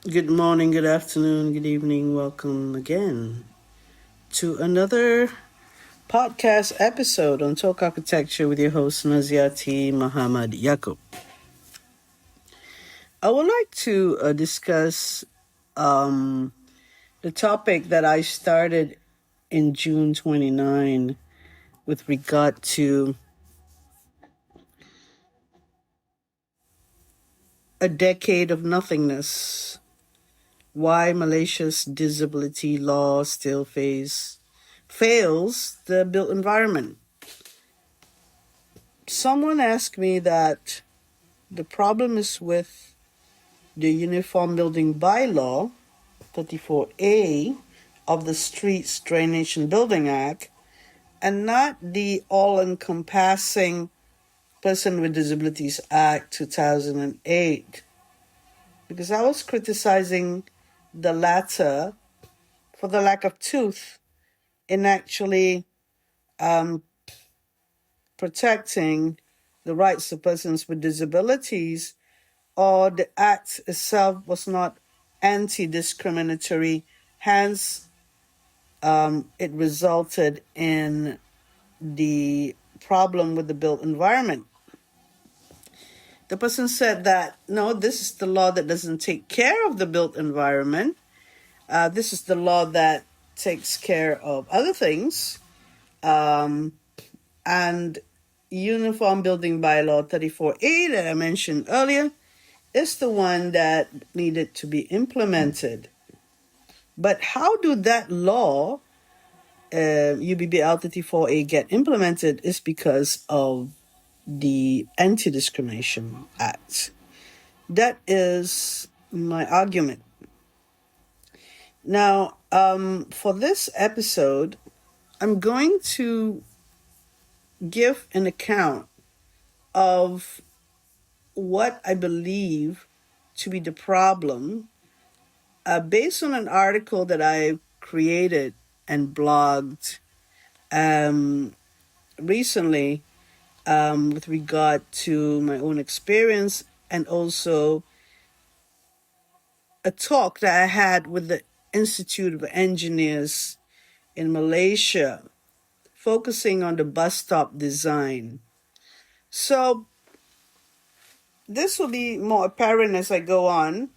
Good morning, good afternoon, good evening. Welcome again to another podcast episode on Talk Architecture with your host, Naziaty Muhammad Yaqub. I would like to discuss the topic that I started in June 29 with regard to a decade of nothingness. Why Malaysia's disability law still fails the built environment. Someone asked me that the problem is with the Uniform Building Bylaw 34A of the Streets Drainage and Building Act and not the all-encompassing Person with Disabilities Act 2008, because I was criticizing the latter for the lack of tooth in actually protecting the rights of persons with disabilities, or the act itself was not anti-discriminatory, hence it resulted in the problem with the built environment. The person said that, no, this is the law that doesn't take care of the built environment. This is the law that takes care of other things. And Uniform Building Bylaw 34A that I mentioned earlier is the one that needed to be implemented. But how do that law, UBBL 34A, get implemented is because of the Anti-Discrimination Act. That is my argument. Now, for this episode, I'm going to give an account of what I believe to be the problem based on an article that I created and blogged recently with regard to my own experience, and also a talk that I had with the Institute of Engineers in Malaysia, focusing on the bus stop design. So this will be more apparent as I go on,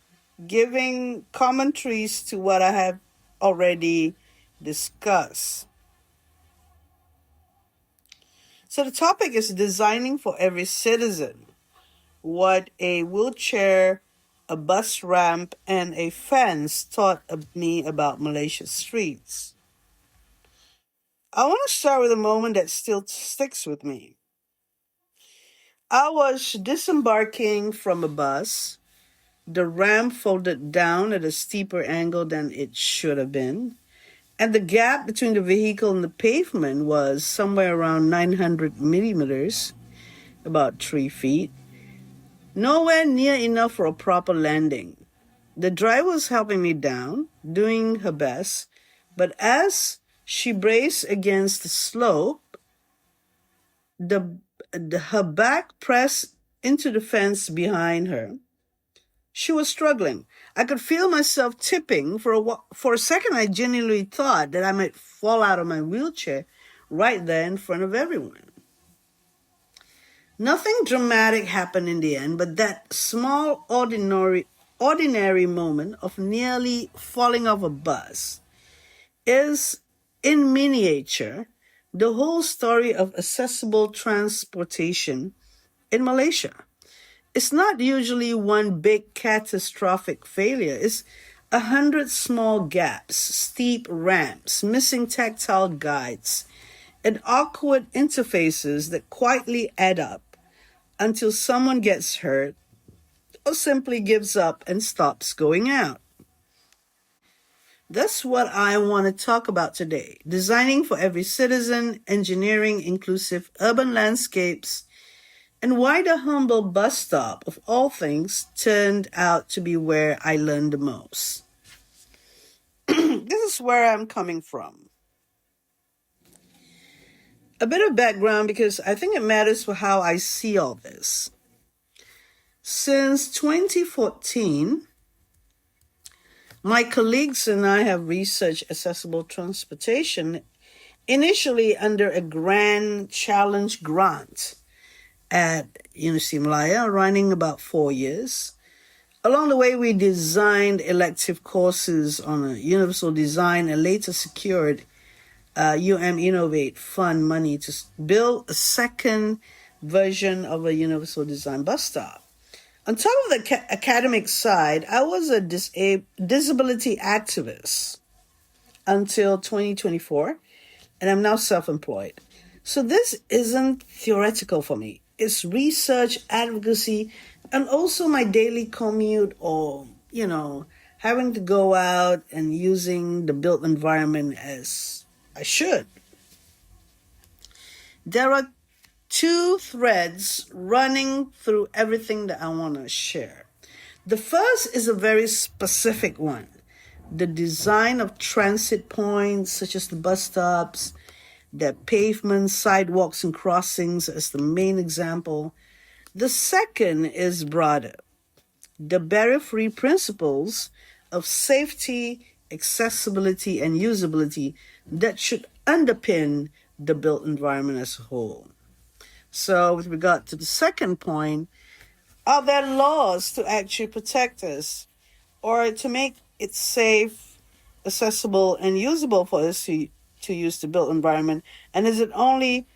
giving commentaries to what I have already discussed. So the topic is designing for every citizen. What a wheelchair, a bus ramp, and a fence taught me about Malaysia's streets. I want to start with a moment that still sticks with me. I was disembarking from a bus. The ramp folded down at a steeper angle than it should have been, and the gap between the vehicle and the pavement was somewhere around 900 millimeters, about 3 feet. Nowhere near enough for a proper landing. The driver was helping me down, doing her best, but as she braced against the slope, her back pressed into the fence behind her. She was struggling. I could feel myself tipping. For a second, I genuinely thought that I might fall out of my wheelchair right there in front of everyone. Nothing dramatic happened in the end, but that small, ordinary moment of nearly falling off a bus is, in miniature, the whole story of accessible transportation in Malaysia. It's not usually one big catastrophic failure. It's 100 small gaps, steep ramps, missing tactile guides, and awkward interfaces that quietly add up until someone gets hurt or simply gives up and stops going out. That's what I want to talk about today. Designing for every citizen, engineering inclusive urban landscapes, and why the humble bus stop, of all things, turned out to be where I learned the most. This is where I'm coming from. A bit of background, because I think it matters for how I see all this. Since 2014, My colleagues and I have researched accessible transportation initially under a grand challenge grant at University of Malaya, running about 4 years. Along the way, we designed elective courses on a universal design and later secured Innovate Fund money to build a second version of a universal design bus stop. On top of the academic side, I was a disability activist until 2024, and I'm now self-employed. So this isn't theoretical for me. It's research, advocacy, and also my daily commute or, having to go out and using the built environment as I should. There are two threads running through everything that I want to share. The first is a very specific one. The design of transit points, such as the bus stops, the pavements, sidewalks, and crossings as the main example. The second is broader. The barrier-free principles of safety, accessibility, and usability that should underpin the built environment as a whole. So with regard to the second point, are there laws to actually protect us or to make it safe, accessible, and usable for us to use the built environment? And is it only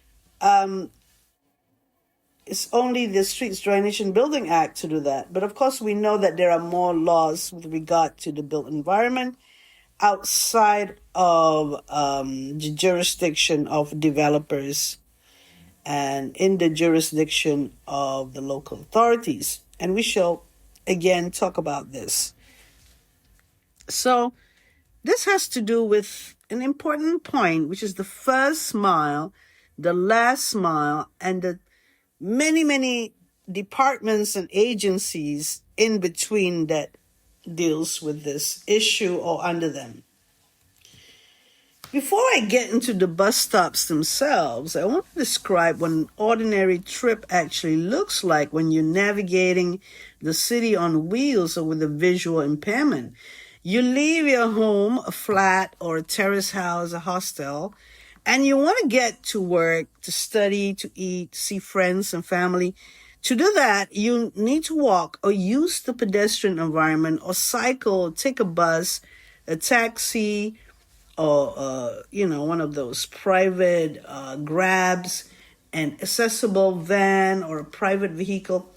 it's only the Streets, Drainage and Building Act to do that? But of course, we know that there are more laws with regard to the built environment outside of the jurisdiction of developers and in the jurisdiction of the local authorities. And we shall again talk about this. So this has to do with an important point, which is the first mile, the last mile, and the many, many departments and agencies in between that deals with this issue or under them. Before I get into the bus stops themselves, I want to describe what an ordinary trip actually looks like when you're navigating the city on wheels or with a visual impairment. You leave your home, a flat or a terrace house, a hostel, and you want to get to work, to study, to eat, see friends and family. To do that, you need to walk or use the pedestrian environment or cycle, take a bus, a taxi, or, one of those private grabs, an accessible van or a private vehicle.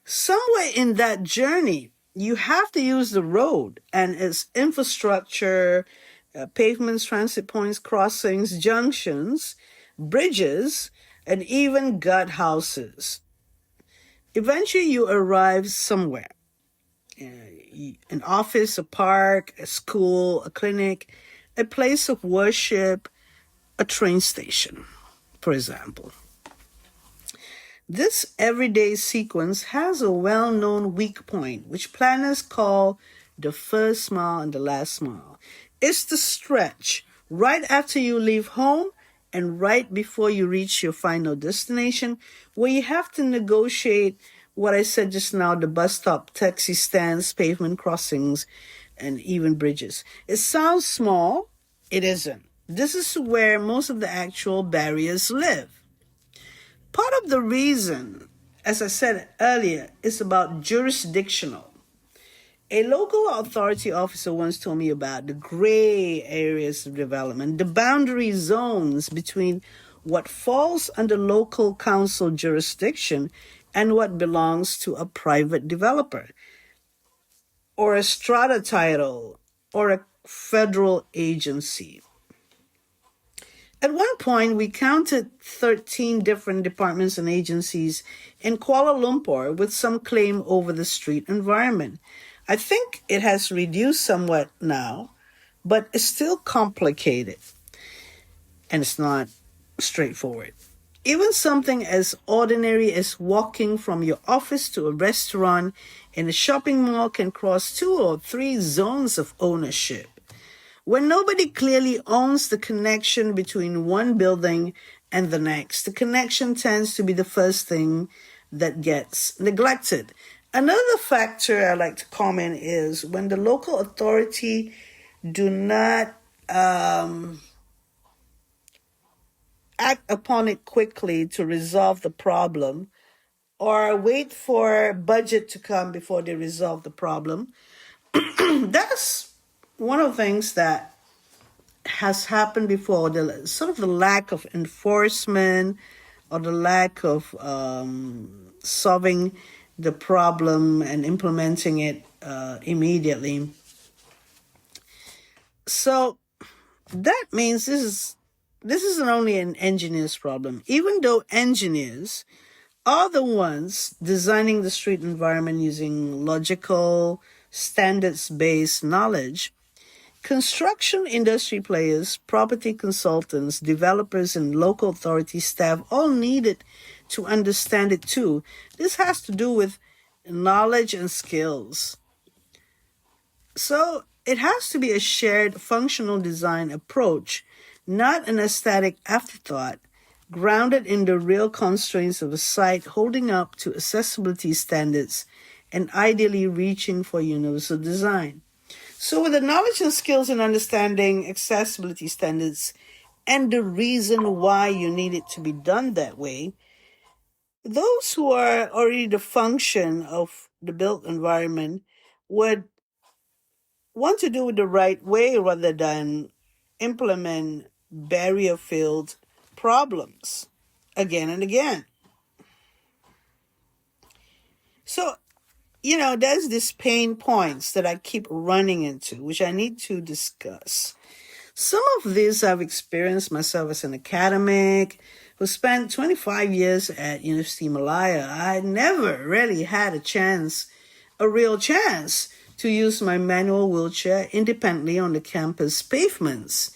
Somewhere in that journey, you have to use the road and its infrastructure, pavements, transit points, crossings, junctions, bridges, and even guard houses. Eventually, you arrive somewhere. An office, a park, a school, a clinic, a place of worship, a train station, for example. This everyday sequence has a well-known weak point, which planners call the first mile and the last mile. It's the stretch right after you leave home and right before you reach your final destination, where you have to negotiate what I said just now, the bus stop, taxi stands, pavement crossings, and even bridges. It sounds small. It isn't. This is where most of the actual barriers live. Part of the reason, as I said earlier, is about jurisdictional. A local authority officer once told me about the gray areas of development, the boundary zones between what falls under local council jurisdiction and what belongs to a private developer, or a strata title, or a federal agency. At one point, we counted 13 different departments and agencies in Kuala Lumpur with some claim over the street environment. I think it has reduced somewhat now, but it's still complicated and it's not straightforward. Even something as ordinary as walking from your office to a restaurant in a shopping mall can cross 2 or 3 zones of ownership. When nobody clearly owns the connection between one building and the next, the connection tends to be the first thing that gets neglected. Another factor I like to comment is when the local authority do not act upon it quickly to resolve the problem, or wait for budget to come before they resolve the problem. That's one of the things that has happened before, the sort of the lack of enforcement or the lack of solving the problem and implementing it immediately. So that means this isn't only an engineer's problem, even though engineers are the ones designing the street environment using logical, standards-based knowledge. Construction industry players, property consultants, developers, and local authority staff all needed to understand it too. This has to do with knowledge and skills. So it has to be a shared functional design approach, not an aesthetic afterthought, grounded in the real constraints of a site, holding up to accessibility standards, and ideally reaching for universal design. So with the knowledge and skills in understanding accessibility standards and the reason why you need it to be done that way, those who are already the function of the built environment would want to do it the right way rather than implement barrier-filled problems again and again. So, there's these pain points that I keep running into, which I need to discuss. Some of this I've experienced myself as an academic who spent 25 years at University of Malaya. I never really had a real chance, to use my manual wheelchair independently on the campus pavements.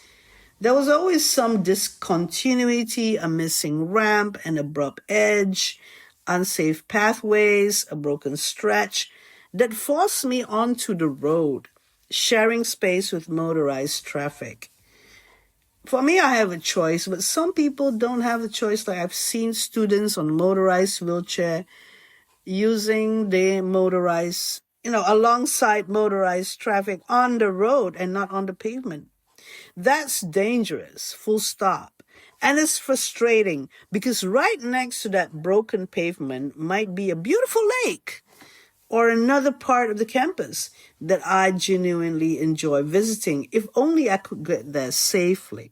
There was always some discontinuity, a missing ramp, an abrupt edge, unsafe pathways, a broken stretch that forced me onto the road, sharing space with motorized traffic. For me, I have a choice, but some people don't have a choice. Like I've seen students on motorized wheelchair using the motorized, alongside motorized traffic on the road and not on the pavement. That's dangerous, full stop. And it's frustrating because right next to that broken pavement might be a beautiful lake or another part of the campus that I genuinely enjoy visiting, if only I could get there safely.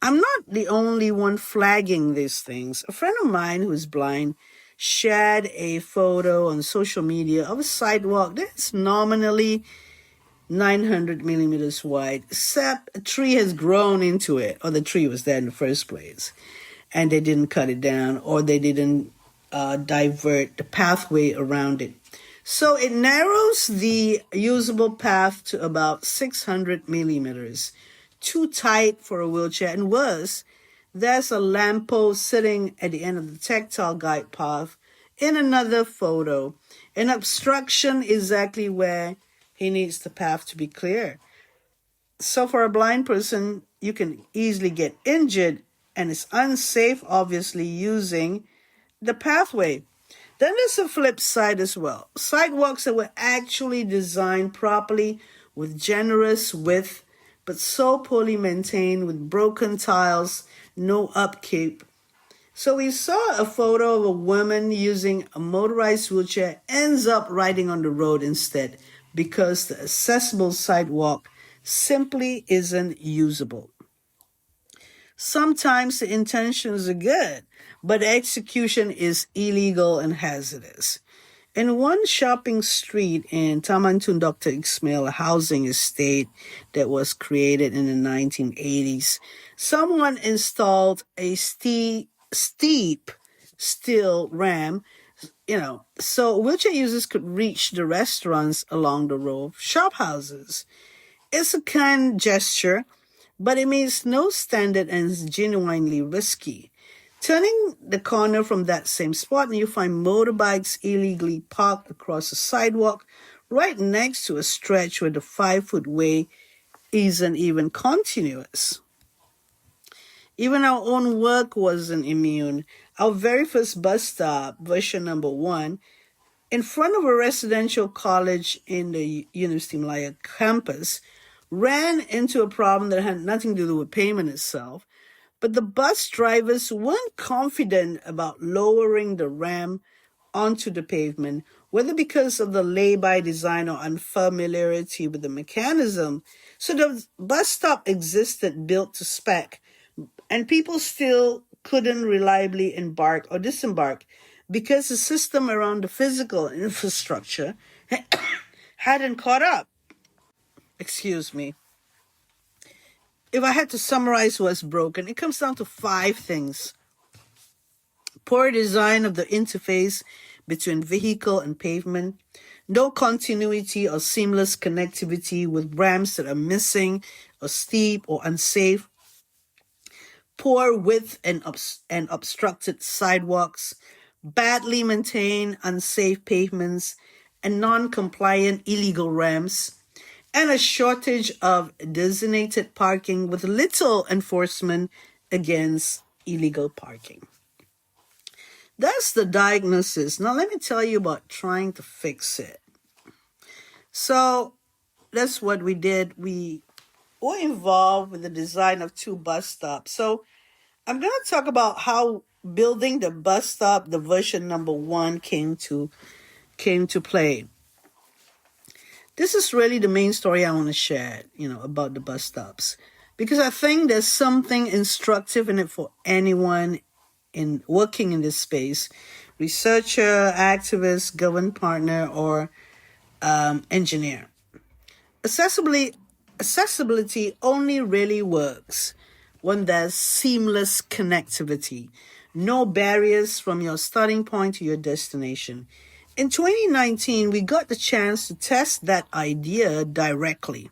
I'm not the only one flagging these things. A friend of mine who is blind shared a photo on social media of a sidewalk that's nominally 900 millimeters wide, except a tree has grown into it, or the tree was there in the first place, and they didn't cut it down, or they didn't divert the pathway around it. So it narrows the usable path to about 600 millimeters, too tight for a wheelchair, and worse, there's a lamppost sitting at the end of the tactile guide path in another photo, an obstruction exactly where he needs the path to be clear. So for a blind person, you can easily get injured, and it's unsafe, obviously, using the pathway. Then there's a flip side as well. Sidewalks that were actually designed properly with generous width, but so poorly maintained with broken tiles, no upkeep. So we saw a photo of a woman using a motorized wheelchair ends up riding on the road instead because the accessible sidewalk simply isn't usable. Sometimes the intentions are good, but execution is illegal and hazardous. In one shopping street in Taman Tun Dr. Ismail, a housing estate that was created in the 1980s, someone installed a steep steel ramp, so wheelchair users could reach the restaurants along the row of shop houses. It's a kind gesture, but it means no standard and is genuinely risky. Turning the corner from that same spot, and you find motorbikes illegally parked across the sidewalk right next to a stretch where the 5-foot way isn't even continuous. Even our own work wasn't immune. Our very first bus stop, version number 1, in front of a residential college in the University of Malaya campus, ran into a problem that had nothing to do with payment itself. But the bus drivers weren't confident about lowering the ramp onto the pavement, whether because of the lay-by design or unfamiliarity with the mechanism. So the bus stop existed built to spec, and people still couldn't reliably embark or disembark because the system around the physical infrastructure hadn't caught up. Excuse me. If I had to summarize what's broken, it comes down to 5 things. Poor design of the interface between vehicle and pavement, no continuity or seamless connectivity with ramps that are missing or steep or unsafe, poor width and obstructed sidewalks, badly maintained unsafe pavements, and non-compliant illegal ramps, and a shortage of designated parking with little enforcement against illegal parking. That's the diagnosis. Now let me tell you about trying to fix it. So that's what we did. We were involved with the design of 2 bus stops. So I'm going to talk about how building the bus stop, the version number 1, came to play. This is really the main story I want to share, about the bus stops, because I think there's something instructive in it for anyone in working in this space, researcher, activist, government partner, or engineer. Accessibility only really works when there's seamless connectivity, no barriers from your starting point to your destination. In 2019, we got the chance to test that idea directly.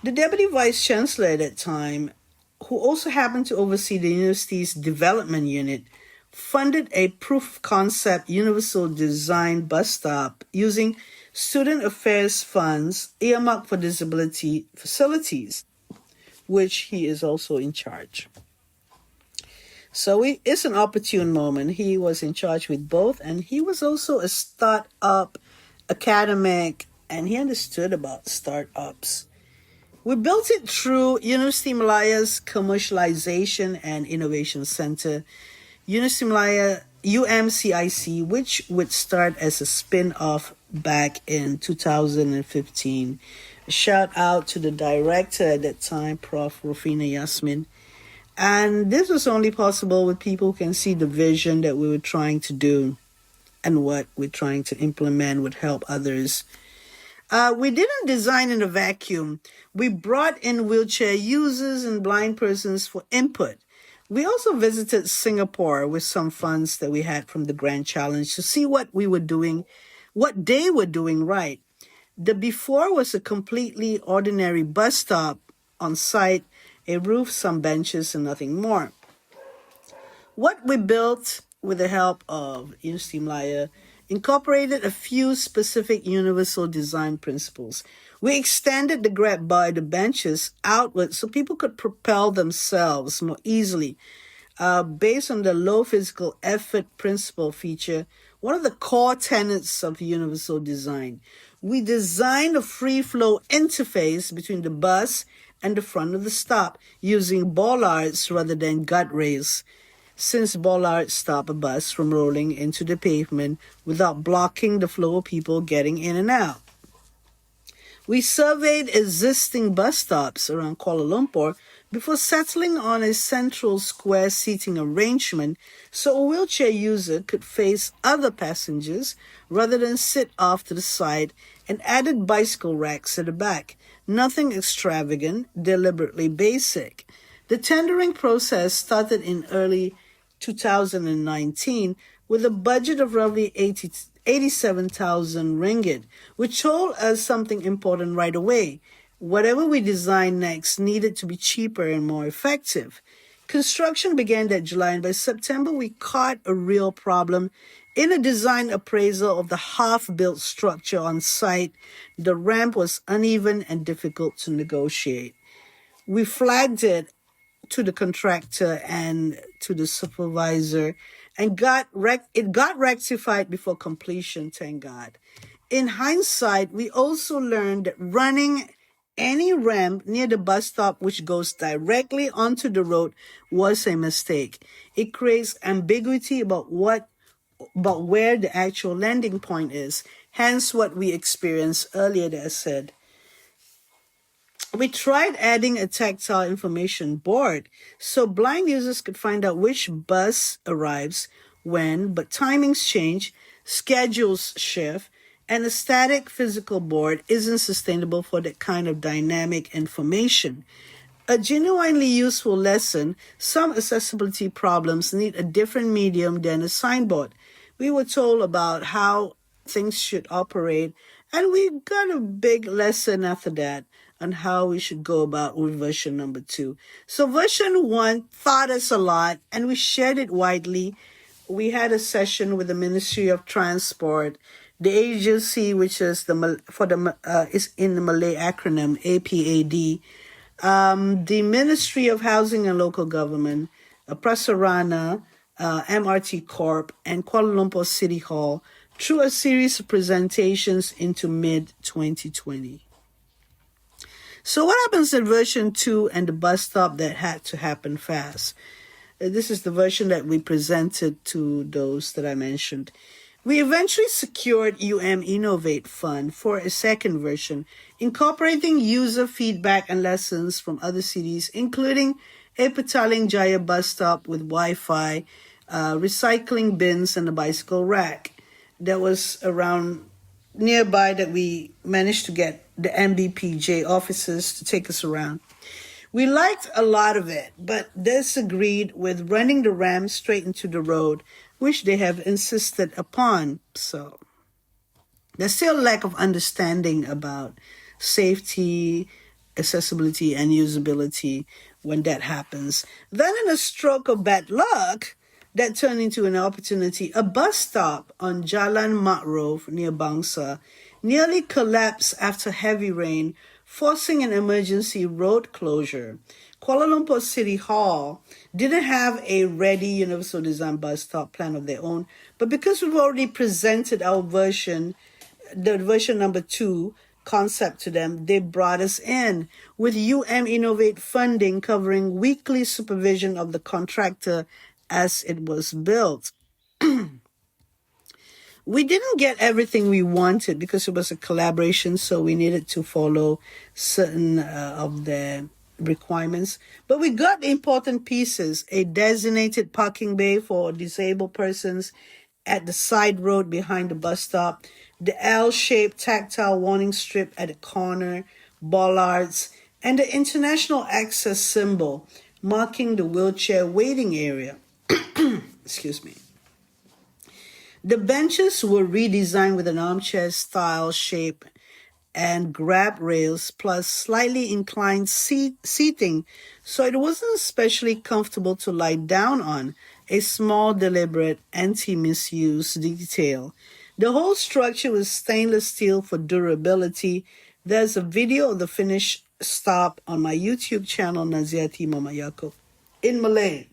The Deputy Vice Chancellor at that time, who also happened to oversee the university's development unit, funded a proof-of-concept universal design bus stop using student affairs funds earmarked for disability facilities, which he is also in charge. So it's an opportune moment. He was in charge with both, and he was also a start-up academic, and he understood about startups. We built it through University of Malaya's Commercialization and Innovation Center, University of Malaya UMCIC, which would start as a spin-off back in 2015. A shout out to the director at that time, Prof. Rufina Yasmin. And this was only possible with people who can see the vision that we were trying to do and what we're trying to implement would help others. We didn't design in a vacuum. We brought in wheelchair users and blind persons for input. We also visited Singapore with some funds that we had from the Grand Challenge to see what we were doing, what they were doing right. The before was a completely ordinary bus stop on site, a roof, some benches, and nothing more. What we built with the help of University of Malaya incorporated a few specific universal design principles. We extended the grab bar, the benches, outward so people could propel themselves more easily. Based on the low physical effort principle feature, one of the core tenets of universal design. We designed a free-flow interface between the bus and the front of the stop using bollards rather than gut rails, since bollards stop a bus from rolling into the pavement without blocking the flow of people getting in and out. We surveyed existing bus stops around Kuala Lumpur before settling on a central square seating arrangement so a wheelchair user could face other passengers rather than sit off to the side, and added bicycle racks at the back. Nothing extravagant, deliberately basic. The tendering process started in early 2019 with a budget of roughly 87,000 ringgit, which told us something important right away. Whatever we designed next needed to be cheaper and more effective. Construction began that July, and by September we caught a real problem. In a design appraisal of the half-built structure on site, the ramp was uneven and difficult to negotiate. We flagged it to the contractor and to the supervisor, and it got rectified before completion, thank God. In hindsight, we also learned that running any ramp near the bus stop which goes directly onto the road was a mistake. It creates ambiguity about where the actual landing point is. Hence what we experienced earlier that I said. We tried adding a tactile information board so blind users could find out which bus arrives when, but timings change, schedules shift, and a static physical board isn't sustainable for that kind of dynamic information. A genuinely useful lesson, some accessibility problems need a different medium than a signboard. We were told about how things should operate, and we got a big lesson after that on how we should go about with version number 2. So version 1 taught us a lot, and we shared it widely. We had a session with the Ministry of Transport, the agency which is is in the Malay acronym APAD, the Ministry of Housing and Local Government, Prasarana, MRT Corp, and Kuala Lumpur City Hall through a series of presentations into mid-2020. So what happens in version 2 and the bus stop that had to happen fast? This is the version that we presented to those that I mentioned. We eventually secured Innovate Fund for a second version, incorporating user feedback and lessons from other cities, including a Petaling Jaya bus stop with Wi-Fi, recycling bins, and a bicycle rack that was around nearby that we managed to get the MBPJ officers to take us around. We liked a lot of it, but disagreed with running the ramp straight into the road, which they have insisted upon. So there's still a lack of understanding about safety, accessibility, and usability when that happens. Then in a stroke of bad luck, that turned into an opportunity. A bus stop on Jalan Makrov near Bangsa nearly collapsed after heavy rain, forcing an emergency road closure. Kuala Lumpur City Hall didn't have a ready universal design bus stop plan of their own, but because we've already presented our version, the version number 2 concept to them, they brought us in with Innovate funding covering weekly supervision of the contractor as it was built. We didn't get everything we wanted because it was a collaboration, so we needed to follow certain of the requirements. But we got important pieces: a designated parking bay for disabled persons at the side road behind the bus stop, the L-shaped tactile warning strip at the corner, bollards, and the international access symbol marking the wheelchair waiting area. Excuse me. The benches were redesigned with an armchair-style shape and grab rails plus slightly inclined seating, so it wasn't especially comfortable to lie down on, a small, deliberate, anti-misuse detail. The whole structure was stainless steel for durability. There's a video of the finished stop on my YouTube channel, Naziaty Mama Yako, in Malay.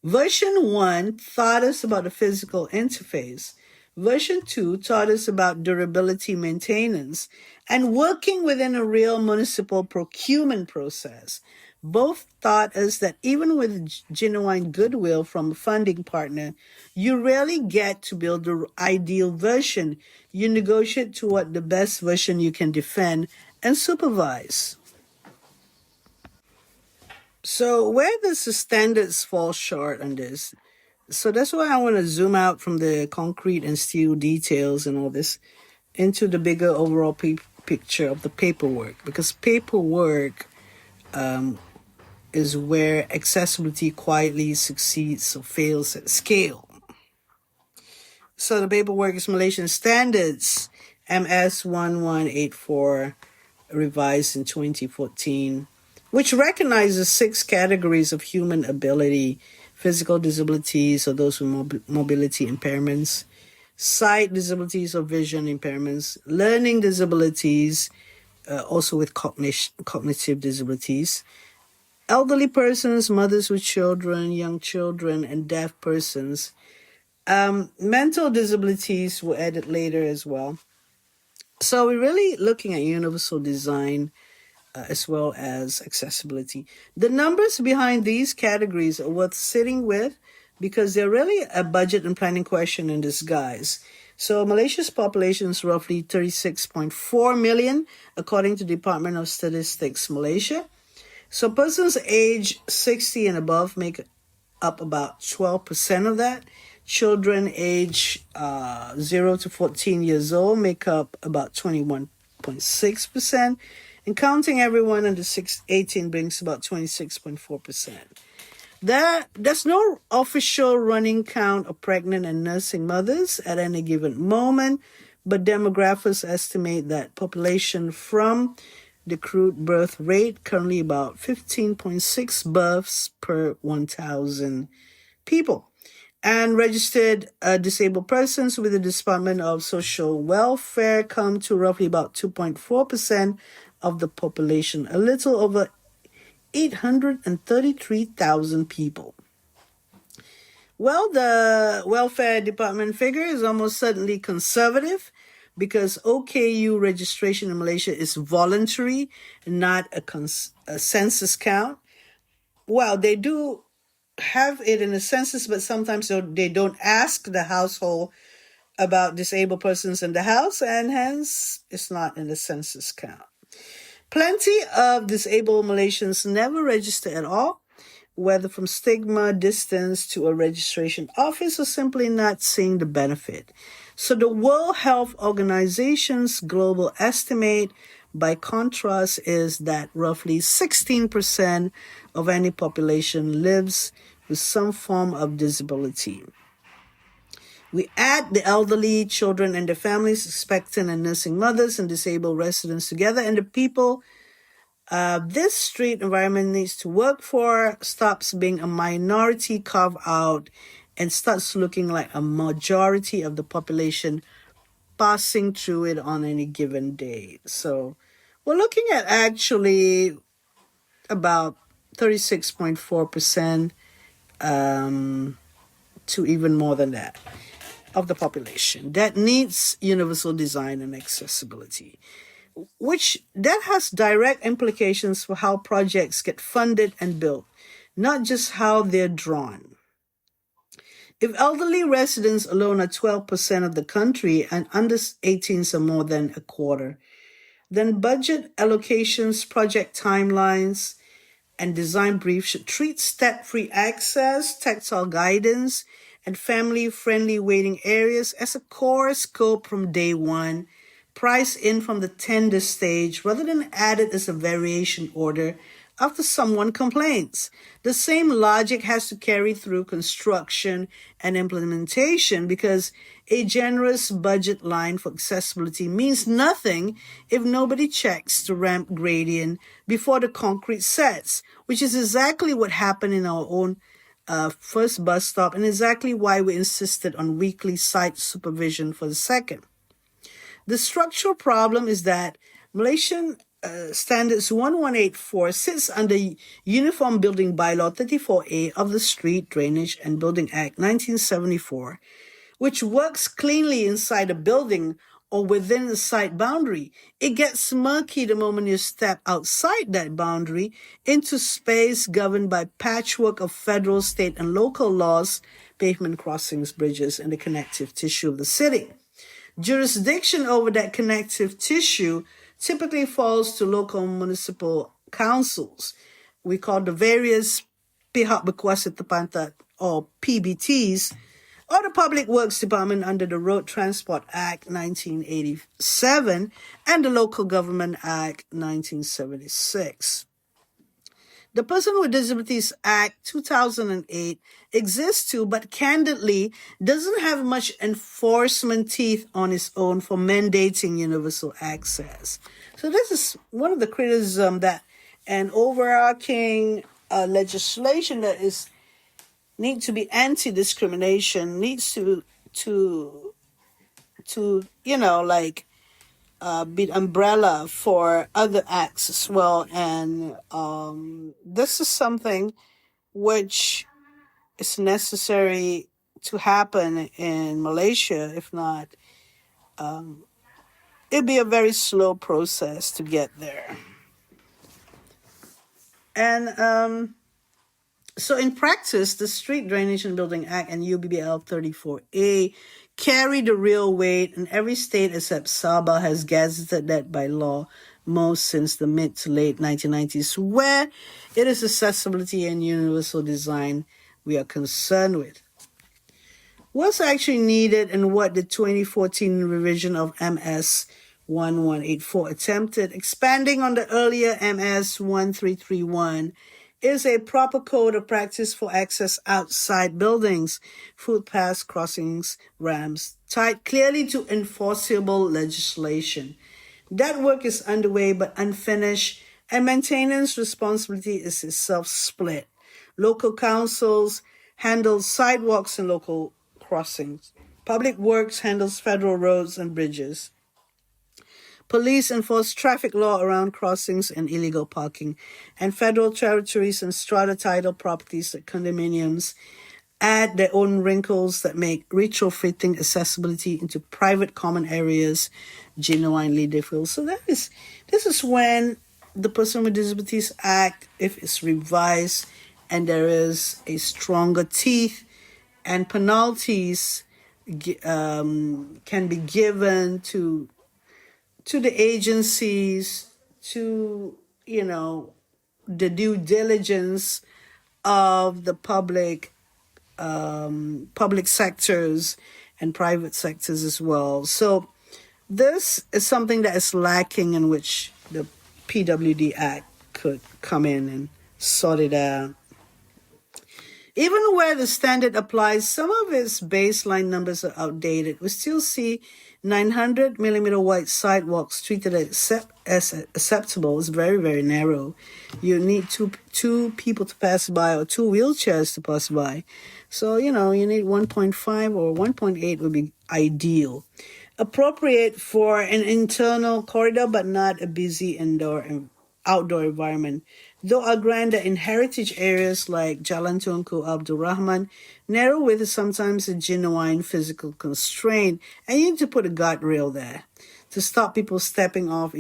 Version 1 taught us about the physical interface. Version 2 taught us about durability maintenance and working within a real municipal procurement process. Both taught us that even with genuine goodwill from a funding partner, you rarely get to build the ideal version. You negotiate toward the best version you can defend and supervise. So where does the standards fall short on this? So that's why I want to zoom out from the concrete and steel details and all this into the bigger overall picture of the paperwork, because paperwork is where accessibility quietly succeeds or fails at scale. So the paperwork is Malaysian Standards, MS 1184, revised in 2014, which recognizes 6 categories of human ability: physical disabilities or those with mobility impairments, sight disabilities or vision impairments, learning disabilities, also with cognitive disabilities, elderly persons, mothers with children, young children, and deaf persons. Mental disabilities were added later as well. So we're really looking at universal design as well as accessibility. The numbers behind these categories are worth sitting with because they're really a budget and planning question in disguise. So Malaysia's population is roughly 36.4 million, according to Department of Statistics Malaysia. So persons age 60 and above make up about 12% of that. Children age 0 to 14 years old make up about 21.6%. And counting everyone under 18 brings about 26.4%. There's no official running count of pregnant and nursing mothers at any given moment, but demographers estimate that population from the crude birth rate, currently about 15.6 births per 1,000 people. And registered disabled persons with the Department of Social Welfare come to roughly about 2.4% of the population, a little over 833,000 people. Well, the welfare department figure is almost certainly conservative because OKU registration in Malaysia is voluntary, not a census count. Well, they do have it in a census, but sometimes they don't ask the household about disabled persons in the house, and hence it's not in the census count. Plenty of disabled Malaysians never register at all, whether from stigma, distance to a registration office, or simply not seeing the benefit. So the World Health Organization's global estimate, by contrast, is that roughly 16% of any population lives with some form of disability. We add the elderly, children and their families, expectant and nursing mothers, and disabled residents together, and the people this street environment needs to work for stops being a minority carved out and starts looking like a majority of the population passing through it on any given day. So we're looking at actually about 36.4% to even more than that of the population that needs universal design and accessibility, which that has direct implications for how projects get funded and built, not just how they're drawn. If elderly residents alone are 12% of the country and under 18s are more than a quarter, then budget allocations, project timelines, and design briefs should treat step-free access, tactile guidance, and family-friendly waiting areas as a core scope from day one, priced in from the tender stage rather than added as a variation order after someone complains. The same logic has to carry through construction and implementation because a generous budget line for accessibility means nothing if nobody checks the ramp gradient before the concrete sets, which is exactly what happened in our own first bus stop and exactly why we insisted on weekly site supervision for the second. The structural problem is that Malaysian Standards 1184 sits under Uniform Building Bylaw 34A of the Street Drainage and Building Act 1974, which works cleanly inside a building or within the site boundary. It gets murky the moment you step outside that boundary into space governed by patchwork of federal, state, and local laws, pavement crossings, bridges, and the connective tissue of the city. Jurisdiction over that connective tissue typically falls to local municipal councils. We call the various Pihak Berkuasa Terpantat, or PBTs, or the Public Works Department under the Road Transport Act 1987 and the Local Government Act 1976. The Person with Disabilities Act 2008 exists too, but candidly doesn't have much enforcement teeth on its own for mandating universal access. So this is one of the criticism that an overarching legislation that needs to be anti-discrimination needs to be umbrella for other acts as well. And this is something which is necessary to happen in Malaysia. If not, it'd be a very slow process to get there. And so in practice, the Street Drainage and Building Act and UBBL 34A carry the real weight, and every state except Sabah has gazetted that by law, most since the mid to late 1990s, where it is accessibility and universal design we are concerned with. What's actually needed and what the 2014 revision of MS 1184 attempted, expanding on the earlier MS 1331, is a proper code of practice for access outside buildings, footpaths, crossings, ramps, tied clearly to enforceable legislation. That work is underway but unfinished, and maintenance responsibility is itself split. Local councils handle sidewalks and local crossings. Public Works handles federal roads and bridges. Police enforce traffic law around crossings and illegal parking. And federal territories and strata title properties like condominiums add their own wrinkles that make retrofitting accessibility into private common areas genuinely difficult. So this is when the Person with Disabilities Act, if it's revised and there is a stronger teeth and penalties can be given to the agencies, to, the due diligence of the public sectors and private sectors as well. So this is something that is lacking, in which the PWD Act could come in and sort it out. Even where the standard applies, some of its baseline numbers are outdated. We still see 900 millimeter wide sidewalks treated as acceptable. It's very, very narrow. You need two people to pass by, or two wheelchairs to pass by. So, you need 1.5 or 1.8 would be ideal. Appropriate for an internal corridor, but not a busy indoor and outdoor environment. Though I'll grant that in heritage areas like Jalan Tunku Abdul Rahman, narrow width is sometimes a genuine physical constraint, and you need to put a guardrail there to stop people stepping off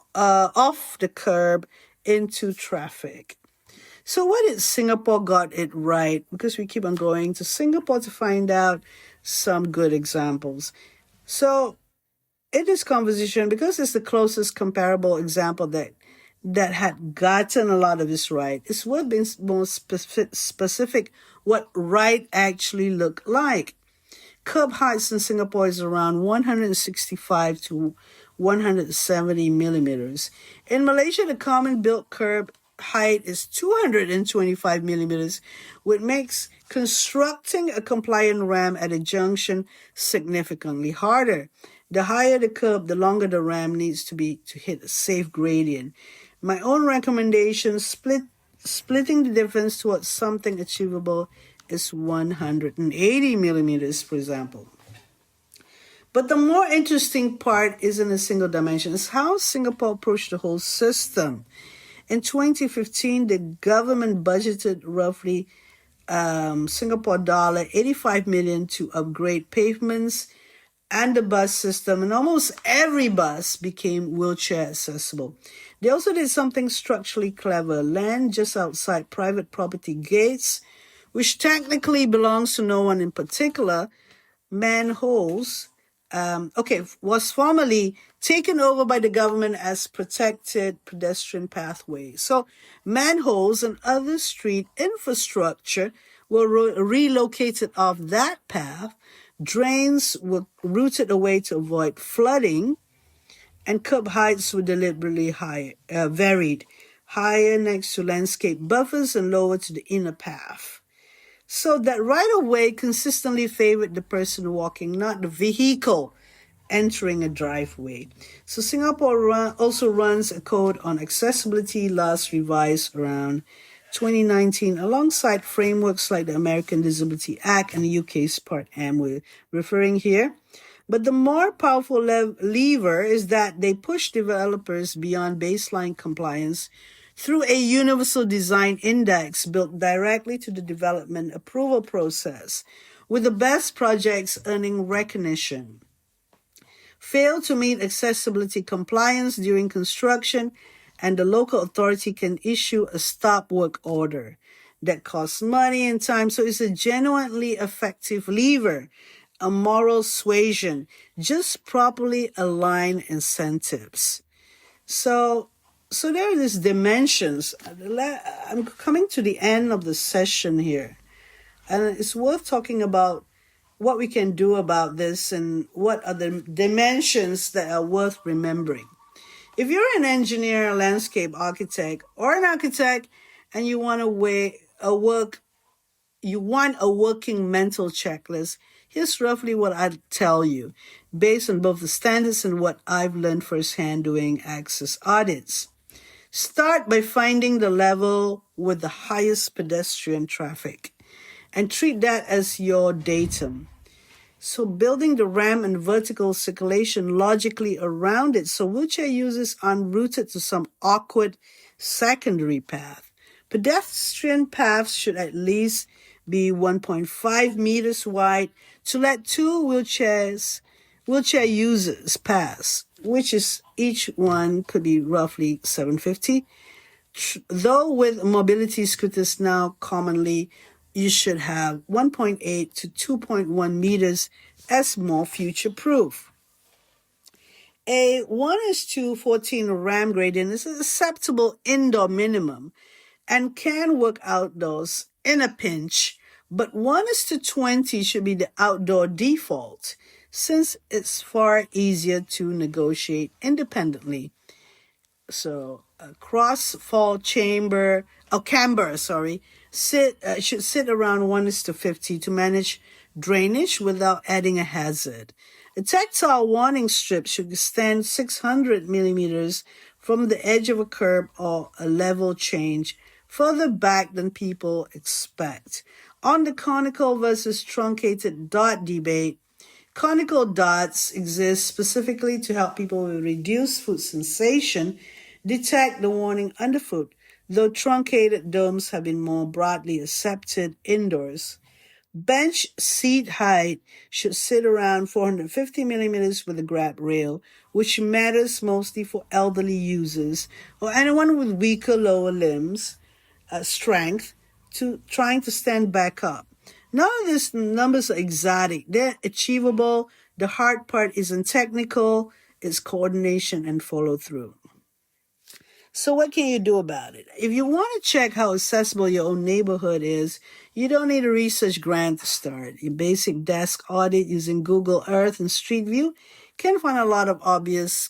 off the curb into traffic. So what did Singapore got it right? Because we keep on going to Singapore to find out some good examples. So in this conversation, because it's the closest comparable example that had gotten a lot of this right, it's worth being more specific what right actually looked like. Curb heights in Singapore is around 165 to 170 millimeters. In Malaysia, the common built curb height is 225 millimeters, which makes constructing a compliant ramp at a junction significantly harder. The higher the curb, the longer the ramp needs to be to hit a safe gradient. My own recommendation, splitting the difference towards something achievable, is 180 millimeters, for example. But the more interesting part isn't a single dimension. It's how Singapore approached the whole system. In 2015, the government budgeted roughly Singapore dollar 85 million to upgrade pavements and the bus system, and almost every bus became wheelchair accessible. They also did something structurally clever: land just outside private property gates, which technically belongs to no one in particular, manholes, was formerly taken over by the government as protected pedestrian pathways. So manholes and other street infrastructure were relocated off that path. Drains were routed away to avoid flooding, and curb heights were deliberately varied, higher next to landscape buffers and lower to the inner path. So that right-of-way consistently favored the person walking, not the vehicle entering a driveway. So Singapore also runs a code on accessibility, last revised around 2019, alongside frameworks like the American Disability Act and the UK's Part M we're referring here. But the more powerful lever is that they push developers beyond baseline compliance through a universal design index built directly to the development approval process, with the best projects earning recognition. Fail to meet accessibility compliance during construction, and the local authority can issue a stop work order that costs money and time. So it's a genuinely effective lever, a moral suasion. Just properly align incentives. So there are these dimensions. I'm coming to the end of the session here, and it's worth talking about what we can do about this and what are the dimensions that are worth remembering. If you're an engineer, a landscape architect, or an architect, and you want a working mental checklist, here's roughly what I'd tell you, based on both the standards and what I've learned firsthand doing access audits. Start by finding the level with the highest pedestrian traffic and treat that as your datum. So building the ramp and vertical circulation logically around it so wheelchair users aren't routed to some awkward secondary path. Pedestrian paths should at least be 1.5 meters wide to let two wheelchair users pass, which is each one could be roughly 750. Though with mobility scooters now commonly, you should have 1.8 to 2.1 meters as more future-proof. A 1:14 ram gradient is an acceptable indoor minimum and can work outdoors in a pinch, but 1:20 should be the outdoor default since it's far easier to negotiate independently. So a cross-fall camber, should sit around 1:50 to manage drainage without adding a hazard. A tactile warning strip should extend 600 millimeters from the edge of a curb or a level change further back than people expect. On the conical versus truncated dot debate, conical dots exist specifically to help people with reduced foot sensation detect the warning underfoot, though truncated domes have been more broadly accepted indoors. Bench seat height should sit around 450 millimeters with a grab rail, which matters mostly for elderly users or anyone with weaker lower limbs strength trying to stand back up. None of these numbers are exotic. They're achievable. The hard part isn't technical, it's coordination and follow through. So what can you do about it? If you want to check how accessible your own neighborhood is, you don't need a research grant to start. Your basic desk audit using Google Earth and Street View can find a lot of obvious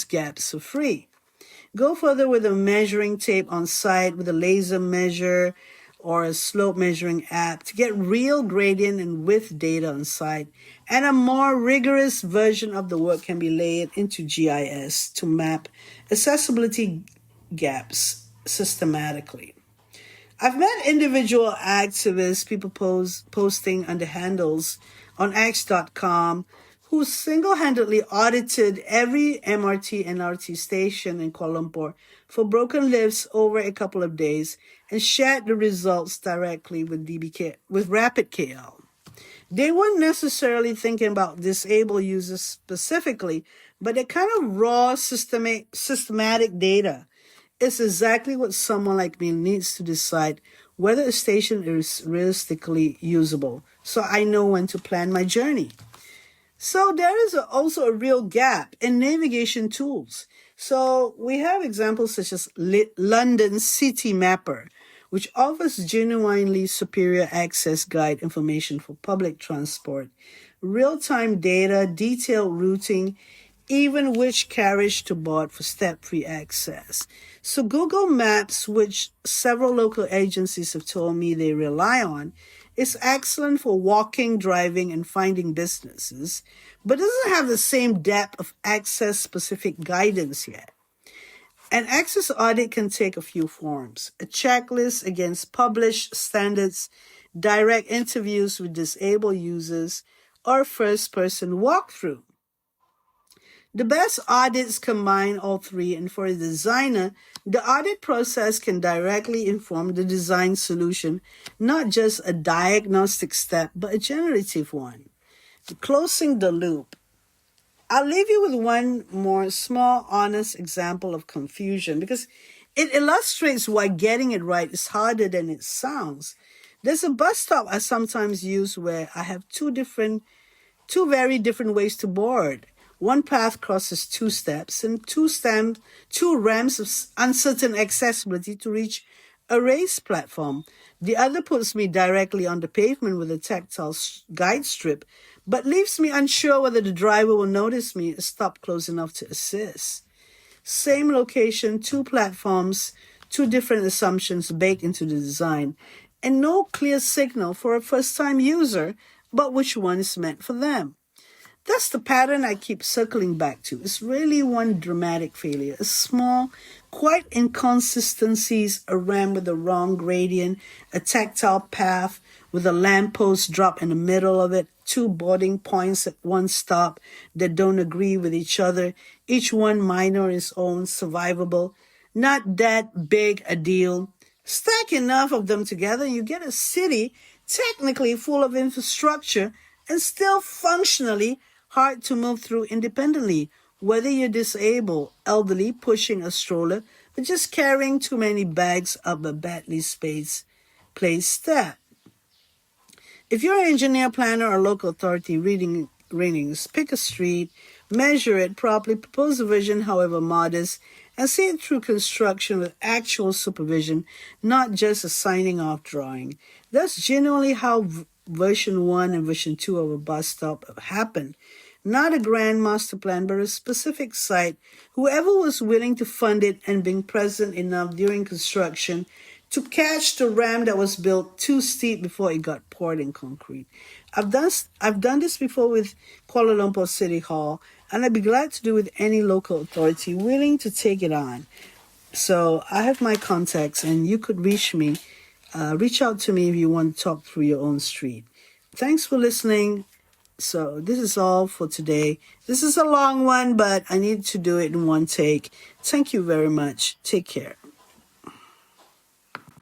gaps for free. Go further with a measuring tape on site with a laser measure or a slope measuring app to get real gradient and width data on site. And a more rigorous version of the work can be laid into GIS to map accessibility gaps systematically. I've met individual activists, people posting under handles on X.com, who single-handedly audited every MRT and RT station in Kuala Lumpur for broken lifts over a couple of days and shared the results directly with Rapid KL. They weren't necessarily thinking about disabled users specifically, but the kind of raw systematic data is exactly what someone like me needs to decide whether a station is realistically usable, so I know when to plan my journey. So there is also a real gap in navigation tools. So we have examples such as London City Mapper, which offers genuinely superior access guide information for public transport, real-time data, detailed routing, even which carriage to board for step-free access. So Google Maps, which several local agencies have told me they rely on, is excellent for walking, driving, and finding businesses, but doesn't have the same depth of access-specific guidance yet. An access audit can take a few forms: a checklist against published standards, direct interviews with disabled users, or first-person walkthrough. The best audits combine all three, and for a designer, the audit process can directly inform the design solution, not just a diagnostic step, but a generative one. Closing the loop. I'll leave you with one more small, honest example of confusion because it illustrates why getting it right is harder than it sounds. There's a bus stop I sometimes use where I have two very different ways to board. One path crosses two steps and two ramps of uncertain accessibility to reach a raised platform. The other puts me directly on the pavement with a tactile guide strip, but leaves me unsure whether the driver will notice me and stop close enough to assist. Same location, two platforms, two different assumptions baked into the design, and no clear signal for a first-time user about which one is meant for them. That's the pattern I keep circling back to. It's really one dramatic failure. A small, quite inconsistencies, a ramp with the wrong gradient, a tactile path with a lamppost drop in the middle of it, two boarding points at one stop that don't agree with each other, each one minor in its own, survivable. Not that big a deal. Stack enough of them together and you get a city technically full of infrastructure and still functionally hard to move through independently, whether you're disabled, elderly, pushing a stroller, or just carrying too many bags up a badly placed step. If you're an engineer, planner, or local authority reading readings, pick a street, measure it properly, propose a vision, however modest, and see it through construction with actual supervision, not just a signing off drawing. That's genuinely how version 1 and version 2 of a bus stop happened. Not a grand master plan, but a specific site. Whoever was willing to fund it and being present enough during construction to catch the ramp that was built too steep before it got poured in concrete. I've done this before with Kuala Lumpur City Hall, and I'd be glad to do with any local authority willing to take it on. So I have my contacts, and you could reach me. Reach out to me if you want to talk through your own street. Thanks for listening. So this is all for today. This is a long one, but I need to do it in one take. Thank you very much. Take care.